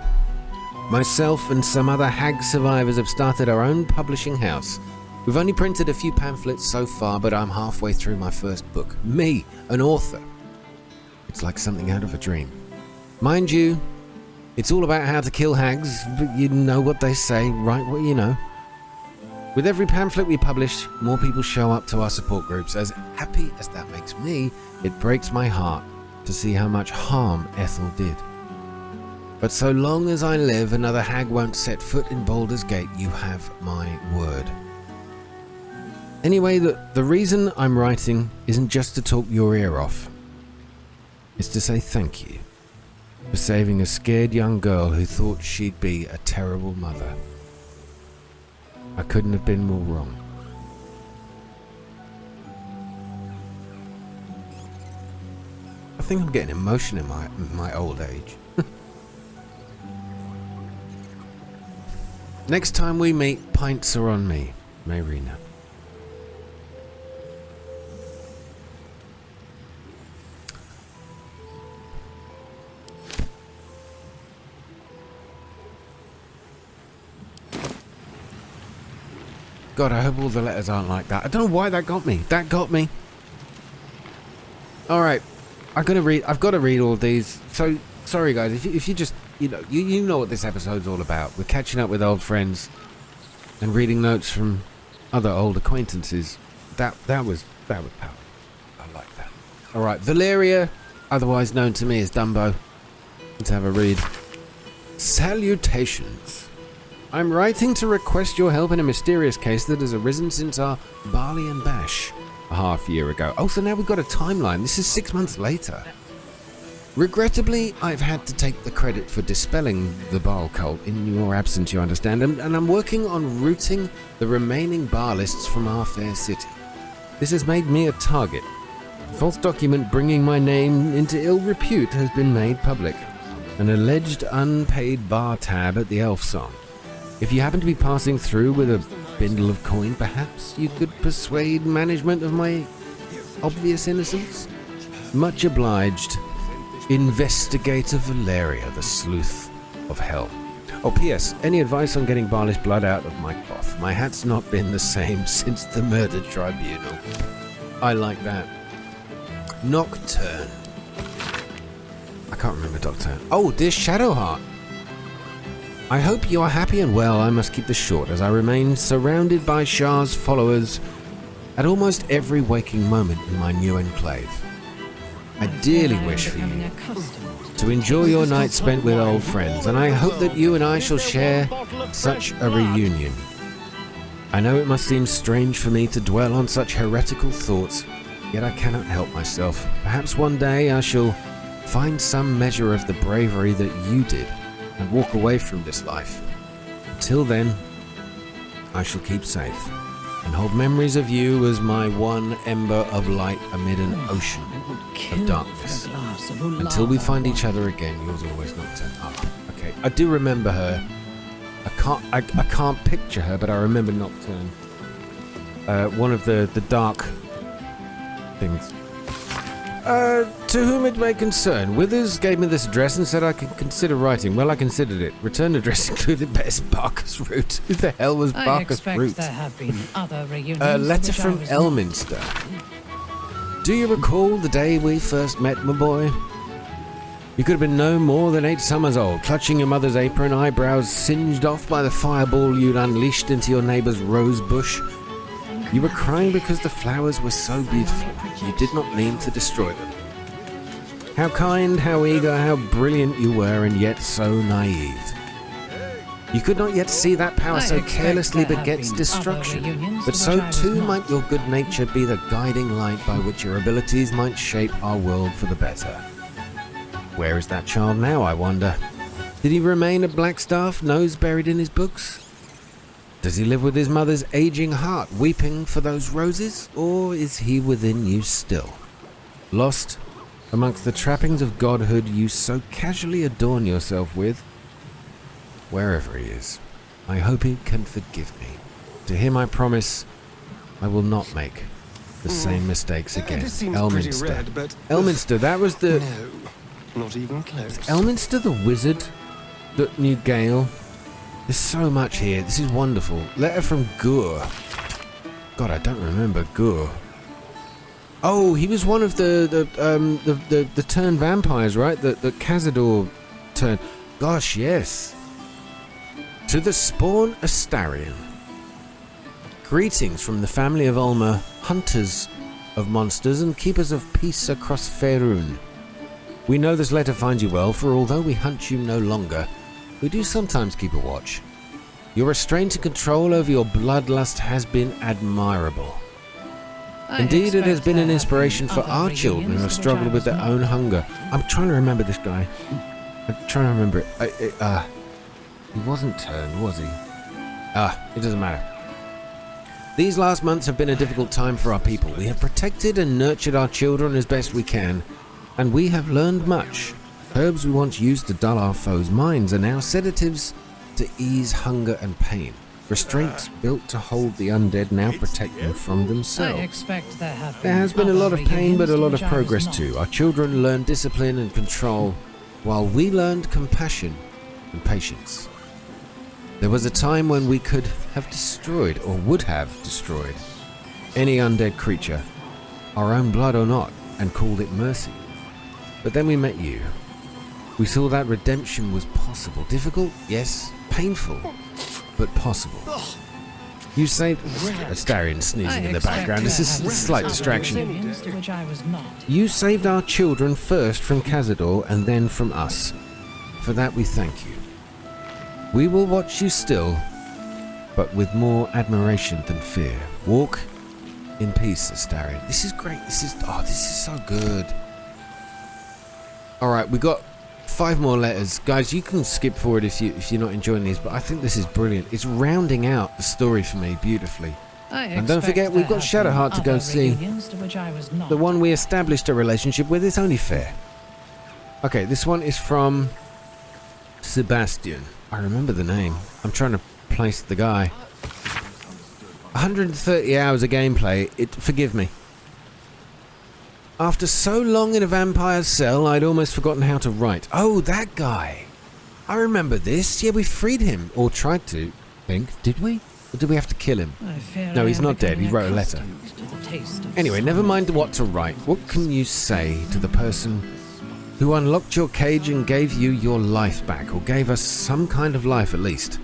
myself and some other hag survivors have started our own publishing house. We've only printed a few pamphlets so far, but I'm halfway through my first book. Me, an author. It's like something out of a dream. Mind you, it's all about how to kill hags, but you know what they say, right? What you know. With every pamphlet we publish, more people show up to our support groups. As happy as that makes me, it breaks my heart to see how much harm Ethel did. But so long as I live, another hag won't set foot in Baldur's Gate, you have my word. Anyway, the reason I'm writing isn't just to talk your ear off. It's to say thank you for saving a scared young girl who thought she'd be a terrible mother. I couldn't have been more wrong. I think I'm getting emotional in my old age. Next time we meet, pints are on me, Mayrina. God, I hope all the letters aren't like that. I don't know why that got me. That got me. All right, I've got to read all these. So sorry, guys. If you just you know what this episode's all about. We're catching up with old friends and reading notes from other old acquaintances. That was powerful. I like that. All right, Valeria, otherwise known to me as Dumbo. Let's have a read. Salutations. I'm writing to request your help in a mysterious case that has arisen since our Barley and Bash a half year ago. Oh, so now we've got a timeline. This is 6 months later. Regrettably, I've had to take the credit for dispelling the Baal cult in your absence, you understand, and I'm working on routing the remaining Baalists from our fair city. This has made me a target. A false document bringing my name into ill repute has been made public. An alleged unpaid bar tab at the Elf Song. If you happen to be passing through with a bindle of coin, perhaps you could persuade management of my obvious innocence? Much obliged. Investigator Valeria, the sleuth of hell. Oh, P.S. Any advice on getting Barlish blood out of my cloth? My hat's not been the same since the murder tribunal. I like that. Nocturne. I can't remember Nocturne. Oh, dear Shadowheart. I hope you are happy and well. I must keep this short, as I remain surrounded by Shah's followers at almost every waking moment in my new enclave. I dearly wish for you to enjoy your night spent with old friends, and I hope that you and I shall share such a reunion. I know it must seem strange for me to dwell on such heretical thoughts, yet I cannot help myself. Perhaps one day I shall find some measure of the bravery that you did and walk away from this life. Until then, I shall keep safe and hold memories of you as my one ember of light amid an ocean of darkness. Until we find each other again, yours always Nocturne. Ah, okay. I do remember her. I can't picture her, but I remember Nocturne. One of the dark things. To whom it may concern, Withers gave me this address and said I could consider writing. Well, I considered it. Return address included best Barker's Root. Who the hell was Barker's Root? There have been other reunions. A letter from Elminster. Do you recall the day we first met, my boy? You could have been no more than 8 summers old, clutching your mother's apron, eyebrows singed off by the fireball you'd unleashed into your neighbour's rose bush. You were crying because the flowers were so beautiful. You did not mean to destroy them. How kind, how eager, how brilliant you were, and yet so naive. You could not yet see that power so carelessly begets destruction, but so too might your good nature be the guiding light by which your abilities might shape our world for the better. Where is that child now, I wonder? Did he remain at Blackstaff, nose buried in his books? Does he live with his mother's aging heart, weeping for those roses? Or is he within you still, lost amongst the trappings of godhood you so casually adorn yourself with? Wherever he is, I hope he can forgive me. To him I promise I will not make the same mistakes again. Elminster. Red, but Elminster, that was the... No, not even close. Elminster the wizard that knew Gale? There's so much here. This is wonderful. Letter from Gur. God, I don't remember Gur. Oh, he was one of the turned vampires, right? The Cazador turned. Gosh, yes. To the spawn Astarion. Greetings from the family of Ulmer, hunters of monsters and keepers of peace across Faerun. We know this letter finds you well, for although we hunt you no longer, we do sometimes keep a watch. Your restraint and control over your bloodlust has been admirable. Indeed, it has been an inspiration for our children who have struggled with their own hunger. I'm trying to remember this guy. I'm trying to remember it. He wasn't turned, was he? It doesn't matter. These last months have been a difficult time for our people. We have protected and nurtured our children as best we can, and we have learned much. Herbs we once used to dull our foes' minds are now sedatives to ease hunger and pain. Restraints built to hold the undead now protect them from themselves. I expect there has been a lot of pain, but a lot of progress too. Our children learned discipline and control, while we learned compassion and patience. There was a time when we could have destroyed, or would have destroyed, any undead creature, our own blood or not, and called it mercy. But then we met you. We saw that redemption was possible. Difficult, yes. Painful, but possible. You saved... Astarion sneezing in the background. This is a slight distraction. You saved our children first from Cazador and then from us. For that we thank you. We will watch you still, but with more admiration than fear. Walk in peace, Astarion. This is great. This is so good. Alright, we got 5 more letters. Guys, you can skip forward if you're not enjoying these, but I think this is brilliant. It's rounding out the story for me beautifully. And don't forget, we've got Shadowheart to go see. The one we established a relationship with. It's only fair. Okay, this one is from Sebastian. I remember the name. I'm trying to place the guy. 130 hours of gameplay. Forgive me. After so long in a vampire's cell, I'd almost forgotten how to write. Oh, that guy. I remember this. Yeah, we freed him. Or tried to, I think. Did we? Or did we have to kill him? No, he's not dead. He wrote a letter. Anyway, never mind what to write. What can you say to the person who unlocked your cage and gave you your life back, or gave us some kind of life at least?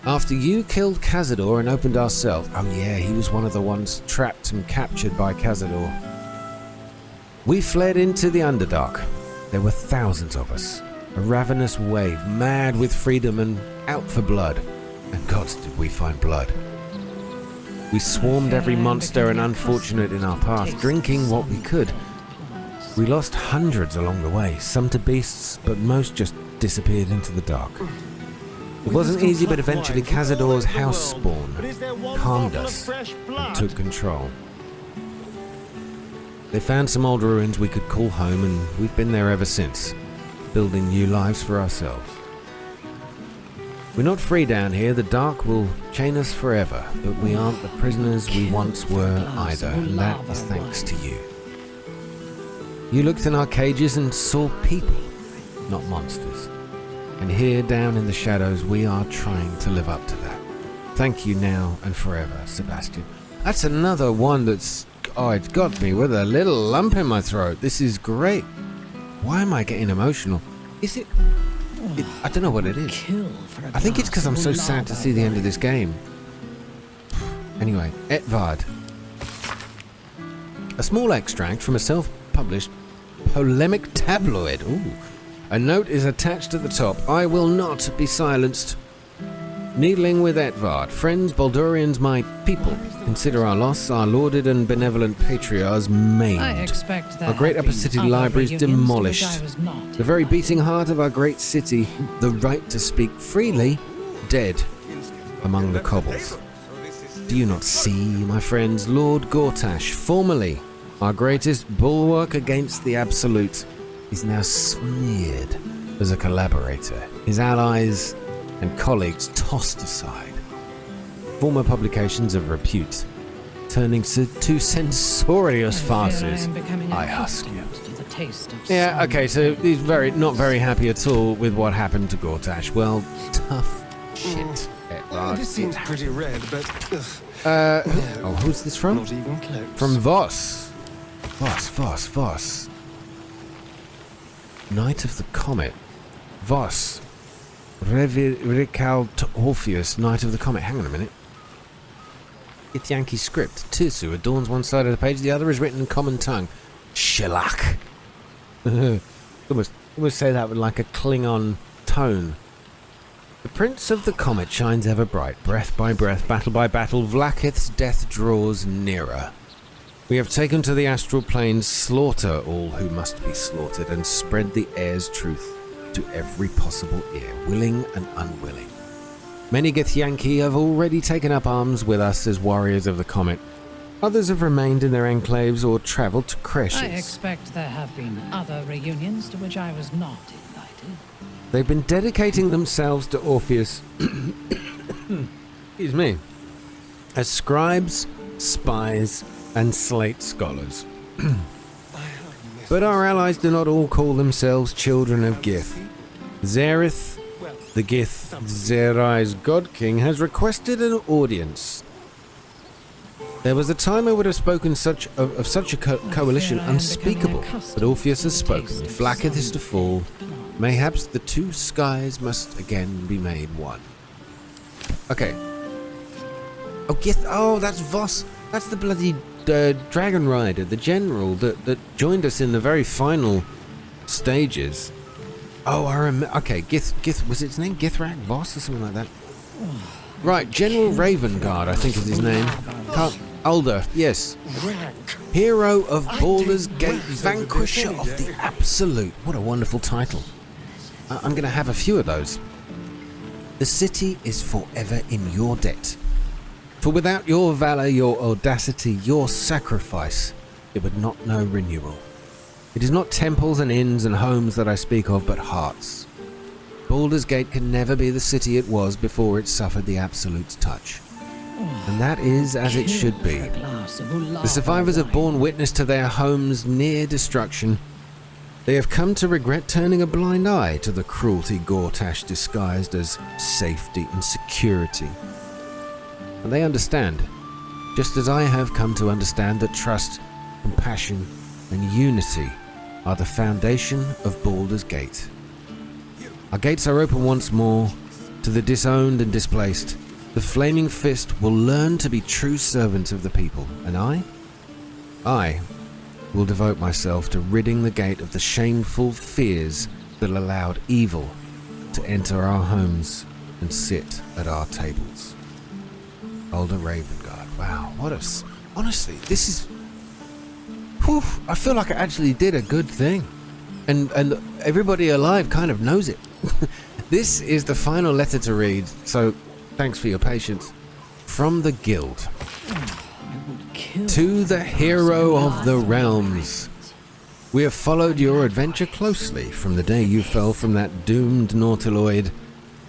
After you killed Cazador and opened our cell... Oh yeah, he was one of the ones trapped and captured by Cazador. We fled into the Underdark. There were thousands of us. A ravenous wave, mad with freedom and out for blood. And gods did we find blood. We swarmed every monster and unfortunate in our path, drinking what we could. We lost hundreds along the way, some to beasts, but most just disappeared into the dark. It wasn't easy, but eventually Cazador's house spawn calmed us and took control. They found some old ruins we could call home, and we've been there ever since, building new lives for ourselves. We're not free down here. The dark will chain us forever, but we aren't the prisoners we once were either, and that is thanks to you. You looked in our cages and saw people, not monsters. And here, down in the shadows, we are trying to live up to that. Thank you now and forever, Sebastian. That's another one that's... Oh, it's got me with a little lump in my throat. This is great. Why am I getting emotional? Is it... I don't know what it is. I think it's because I'm so sad to see the end of this game. Anyway, Etvard. A small extract from a self-published polemic tabloid. Ooh. A note is attached at the top. I will not be silenced. Needling with Etvard. Friends, Baldurians, my people. Consider our loss, our lauded and benevolent patriarchs maimed. Our great upper city libraries demolished. The very beating heart of our great city, the right to speak freely, dead among the cobbles. Do you not see, my friends, Lord Gortash, formerly our greatest bulwark against the Absolute, is now smeared as a collaborator. His allies and colleagues tossed aside. Former publications of repute, turning to censorious farces. I ask you. Yeah, okay, so he's not very happy at all with what happened to Gortash. Well, tough shit. This seems pretty red, but... who's this from? Not even close. From Voss. Voss. Knight of the Comet. Voss. Ricald Orpheus, Knight of the Comet. Hang on a minute. Githyanki script. Tirsu adorns one side of the page, the other is written in common tongue. Shilak. almost say that with like a Klingon tone. The Prince of the Comet shines ever bright. Breath by breath, battle by battle, Vlaakith's death draws nearer. We have taken to the astral planes, slaughter all who must be slaughtered, and spread the heir's truth to every possible ear, willing and unwilling. Many Githyanki have already taken up arms with us as warriors of the Comet. Others have remained in their enclaves or travelled to creches. I expect there have been other reunions to which I was not invited. They've been dedicating themselves to Orpheus, excuse me, as scribes, spies, and slate scholars. But our allies do not all call themselves children of Gith. Zareth, the Gith Zerai's God King, has requested an audience. There was a time I would have spoken of such a coalition unspeakable, but Orpheus has spoken. If Vlaakith is to fall, mayhaps the two skies must again be made one. Okay. Oh, Gith. Oh, that's Voss. That's the bloody Dragon Rider, the general that joined us in the very final stages. Oh, I remember. Okay, Gith. Was its name Githrak Voss or something like that? Right, General Ravengard, I think is his name. Alder, yes. Hero of Baldur's Gate, Vanquisher of the Absolute. What a wonderful title. I'm going to have a few of those. The city is forever in your debt. For without your valor, your audacity, your sacrifice, it would not know renewal. It is not temples and inns and homes that I speak of, but hearts. Baldur's Gate can never be the city it was before it suffered the Absolute's touch. And that is as it should be. The survivors have borne witness to their homes' near destruction. They have come to regret turning a blind eye to the cruelty Gortash disguised as safety and security. And they understand, just as I have come to understand, that trust, compassion, and unity are the foundation of Baldur's Gate. Our gates are open once more to the disowned and displaced. The Flaming Fist will learn to be true servants of the people, and I will devote myself to ridding the gate of the shameful fears that allowed evil to enter our homes and sit at our tables. Alder Ravengard. Wow, honestly, this is... Whew, I feel like I actually did a good thing. And everybody alive kind of knows it. This is the final letter to read, so thanks for your patience. From the Guild. To the Hero of the Realms. We have followed your adventure closely from the day you fell from that doomed Nautiloid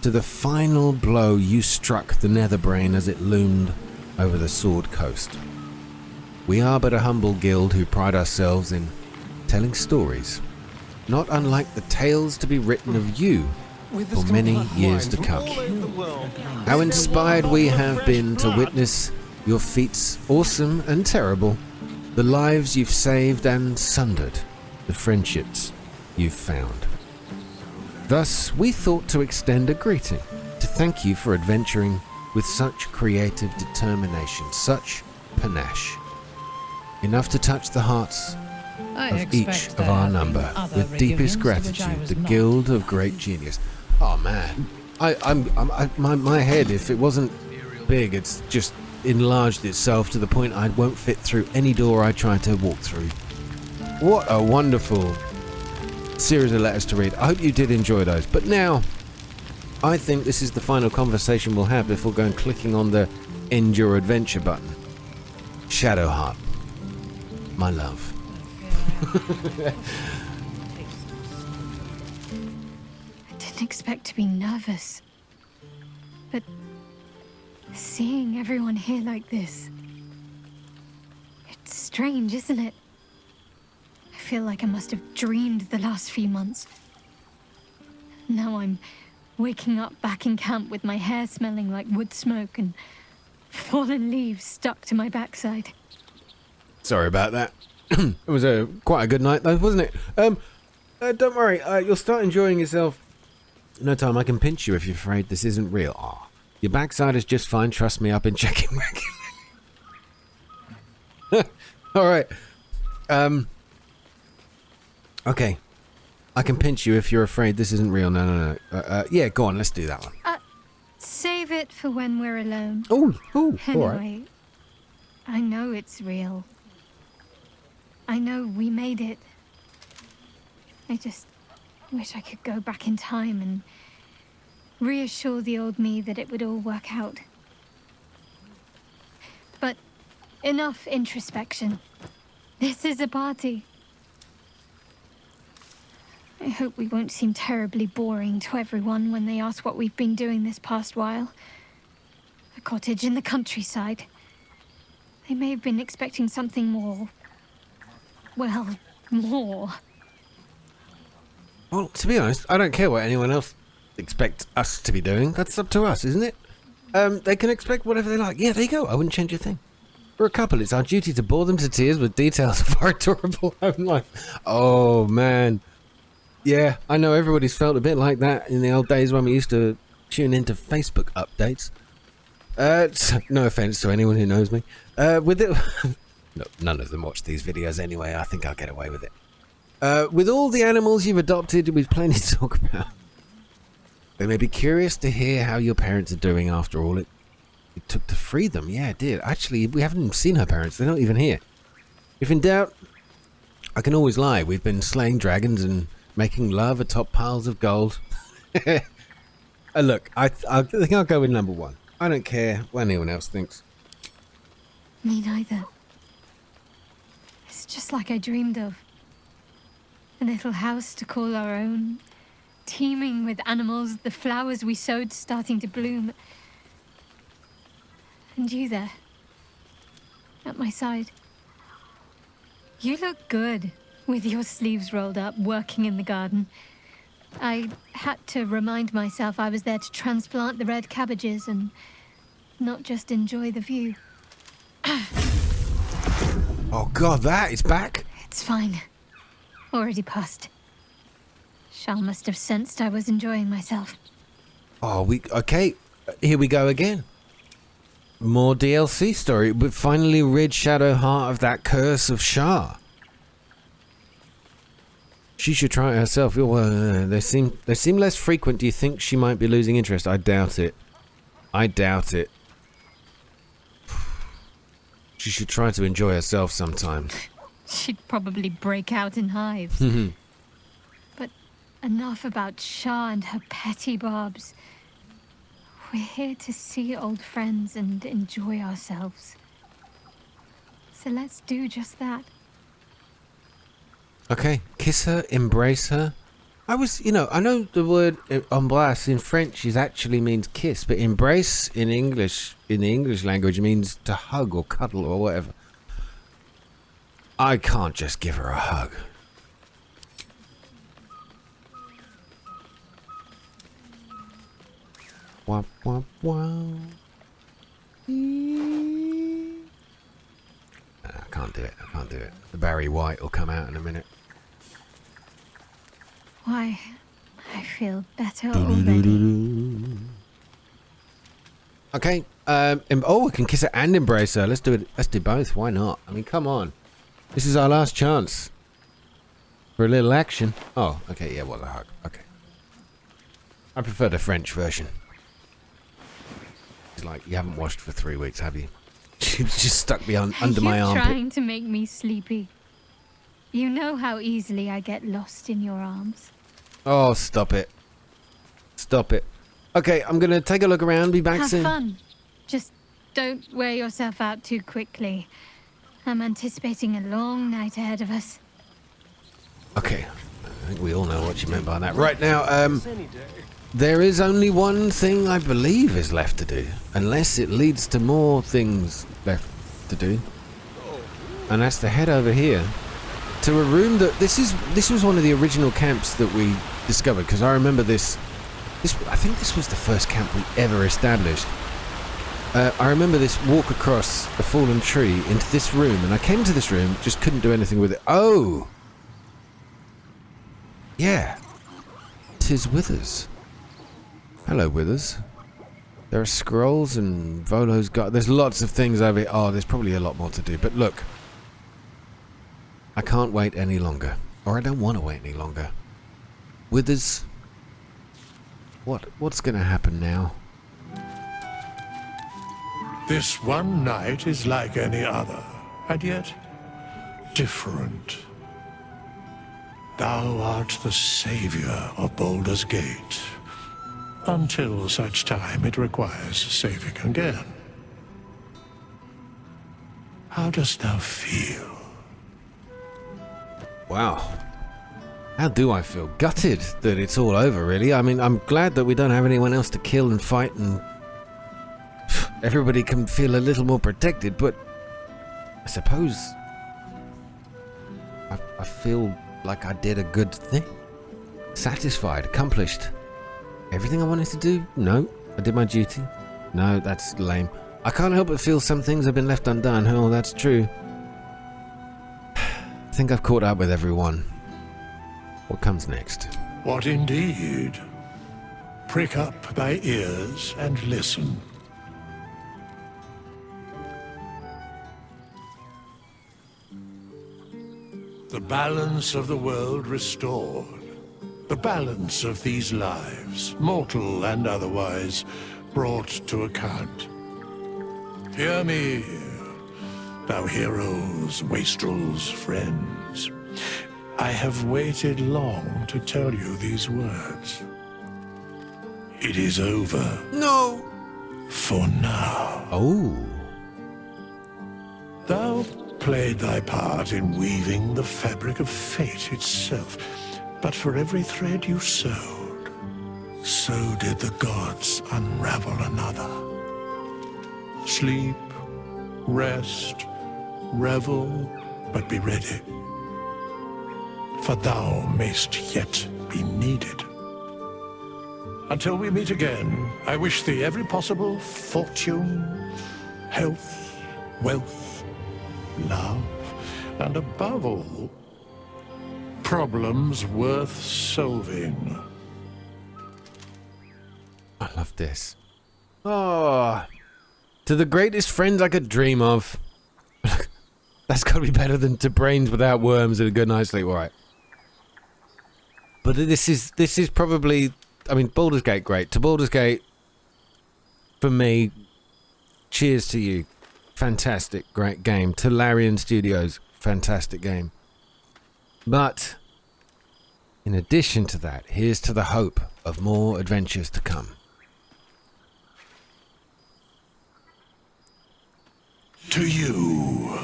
to the final blow you struck the Netherbrain as it loomed over the Sword Coast. We are but a humble guild who pride ourselves in telling stories, not unlike the tales to be written of you for many years to come. How inspired we have been to witness your feats, awesome and terrible, the lives you've saved and sundered, the friendships you've found. Thus, we thought to extend a greeting to thank you for adventuring with such creative determination, such panache. Enough to touch the hearts of each of our number. With deepest gratitude, the Guild of Great Genius. Oh man, my head, if it wasn't big, it's just enlarged itself to the point I won't fit through any door I try to walk through. What a wonderful series of letters to read. I hope you did enjoy those. But now, I think this is the final conversation we'll have before going clicking on the End Your Adventure button. Shadowheart, my love. I didn't expect to be nervous, but seeing everyone here like this, it's strange, isn't it? I feel like I must have dreamed the last few months. Now I'm waking up back in camp with my hair smelling like wood smoke and fallen leaves stuck to my backside. Sorry about that. It was quite a good night though, wasn't it? Don't worry, you'll start enjoying yourself. No time, I can pinch you if you're afraid this isn't real. Aw, your backside is just fine, trust me, I've been checking regularly. All right. Okay. I can pinch you if you're afraid this isn't real. No. Yeah, go on. Let's do that one. Save it for when we're alone. Oh, all Anyway, right. I know it's real. I know we made it. I just wish I could go back in time and reassure the old me that it would all work out. But enough introspection. This is a party. I hope we won't seem terribly boring to everyone when they ask what we've been doing this past while. A cottage in the countryside. They may have been expecting something more. Well, more. Well, to be honest, I don't care what anyone else expects us to be doing. That's up to us, isn't it? They can expect whatever they like. Yeah, there you go. I wouldn't change a thing. For a couple, it's our duty to bore them to tears with details of our adorable home life. Oh, man. Yeah, I know everybody's felt a bit like that in the old days when we used to tune into Facebook updates. No offense to anyone who knows me. With it, no, none of them watch these videos anyway. I think I'll get away with it. With all the animals you've adopted, we've plenty to talk about. They may be curious to hear how your parents are doing after all it took to free them. Yeah, it did. Actually, we haven't even seen her parents. They're not even here. If in doubt, I can always lie. We've been slaying dragons and making love atop piles of gold. Look, I think I'll go with number one. I don't care what anyone else thinks. Me neither. It's just like I dreamed of. A little house to call our own, teeming with animals, the flowers we sowed starting to bloom. And you there, at my side. You look good, with your sleeves rolled up, working in the garden. I had to remind myself I was there to transplant the red cabbages and not just enjoy the view. Oh god, that is back? It's fine. Already passed. Shal must have sensed I was enjoying myself. Oh, okay, here we go again. More DLC story. We've finally rid Shadowheart of that curse of Shar. She should try it herself. They seem less frequent. Do you think she might be losing interest? I doubt it. I doubt it. She should try to enjoy herself sometime. She'd probably break out in hives. But enough about Shah and her petty barbs. We're here to see old friends and enjoy ourselves. So let's do just that. Okay, kiss her, embrace her. I know the word embrace in French actually means kiss, but embrace in English, in the English language, means to hug or cuddle or whatever. I can't just give her a hug. Wah, wah, wah. I can't do it. The Barry White will come out in a minute. Why, I feel better already. Okay. I can kiss her and embrace her. Let's do it. Let's do both. Why not? I mean, come on. This is our last chance for a little action. Oh, okay. Yeah, well, a hug. Okay. I prefer the French version. It's like, you haven't washed for 3 weeks, have you? She just stuck me under my armpit. You're trying to make me sleepy. You know how easily I get lost in your arms. Oh, stop it. Stop it. Okay, I'm going to take a look around, be back soon. Have fun. Just don't wear yourself out too quickly. I'm anticipating a long night ahead of us. Okay, I think we all know what you meant by that. Right now, there is only one thing I believe is left to do, unless it leads to more things left to do. And that's to head over here to a room that this was one of the original camps that we discovered, because I remember this I think this was the first camp we ever established. I remember this walk across a fallen tree into this room, and I came to this room, just couldn't do anything with it. Oh! Yeah. 'Tis Withers. Hello, Withers. There are scrolls and Volo's got... There's lots of things over here. Oh, there's probably a lot more to do. But look, I can't wait any longer. Or I don't want to wait any longer. Withers, what's going to happen now? This one night is like any other, and yet different. Thou art the savior of Baldur's Gate, until such time it requires saving again. How dost thou feel? Wow. How do I feel? Gutted that it's all over, really. I mean, I'm glad that we don't have anyone else to kill and fight and everybody can feel a little more protected, but I suppose I feel like I did a good thing. Satisfied, accomplished. Everything I wanted to do? No. I did my duty? No, that's lame. I can't help but feel some things have been left undone. Oh, that's true. I think I've caught up with everyone. What comes next? What indeed? Prick up thy ears and listen. The balance of the world restored. The balance of these lives, mortal and otherwise, brought to account. Hear me, thou heroes, wastrels, friends. I have waited long to tell you these words. It is over. No! For now. Oh. Thou played thy part in weaving the fabric of fate itself, but for every thread you sewed, so did the gods unravel another. Sleep, rest, revel, but be ready. For thou mayst yet be needed. Until we meet again, I wish thee every possible fortune, health, wealth, love, and above all, problems worth solving. I love this. Oh, to the greatest friends I could dream of. That's got to be better than to brains without worms and a good night's sleep. All right. But this is probably, I mean, Baldur's Gate, great. To Baldur's Gate, for me, cheers to you. Fantastic, great game. To Larian Studios, fantastic game. But in addition to that, here's to the hope of more adventures to come. To you.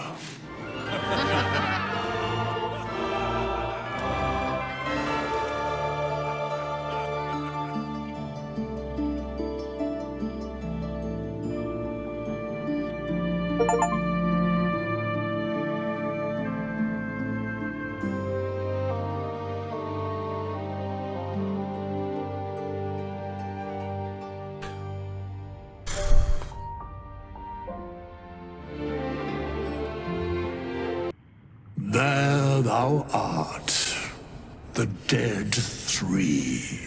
There thou art, the dead three.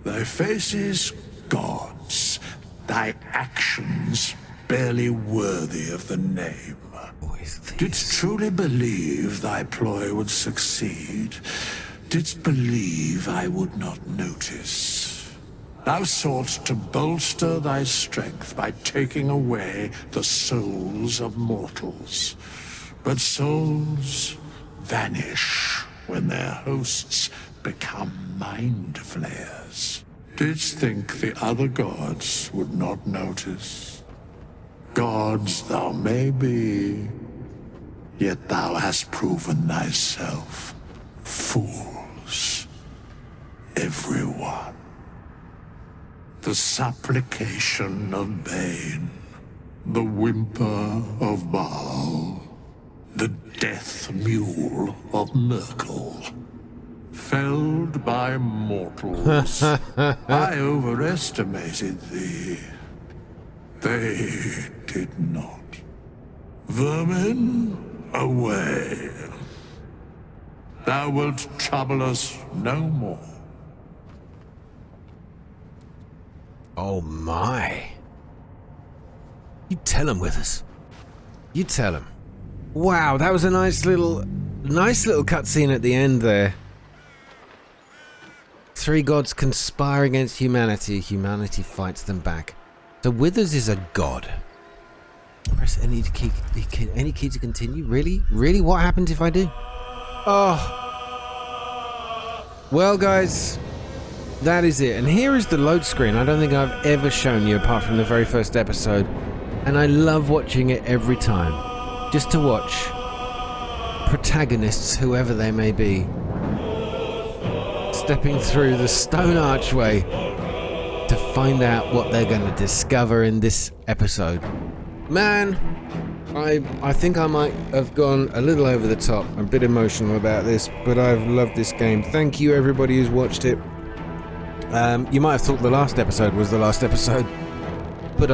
Thy faces gods, thy actions barely worthy of the name. Didst truly believe thy ploy would succeed? Didst believe I would not notice? Thou sought to bolster thy strength by taking away the souls of mortals. But souls vanish when their hosts become mind flayers. Didst think the other gods would not notice? Gods thou may be, yet thou hast proven thyself fools. Everyone. The supplication of Bane, the whimper of Baal, the death mule of Merkel. Felled by mortals. I overestimated thee. They did not. Vermin, away. Thou wilt trouble us no more. Oh my. You tell him, Withers. You tell him. Wow, that was a nice little cutscene at the end there. 3 gods conspire against humanity. Humanity fights them back. So Withers is a god. Press any key to continue. Really? Really? What happens if I do? Oh. Well, guys, that is it. And here is the load screen. I don't think I've ever shown you apart from the very first episode. And I love watching it every time. Just to watch protagonists, whoever they may be, stepping through the stone archway to find out what they're going to discover in this episode. Man, I think I might have gone a little over the top. I'm a bit emotional about this, but I've loved this game. Thank you everybody who's watched it. You might have thought the last episode was the last episode, but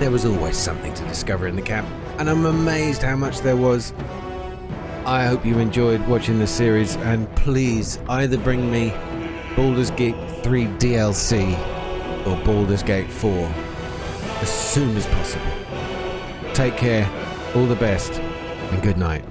there was always something to discover in the camp, and I'm amazed how much there was. I hope you enjoyed watching the series, and please either bring me Baldur's Gate 3 DLC or Baldur's Gate 4 as soon as possible. Take care, all the best, and good night.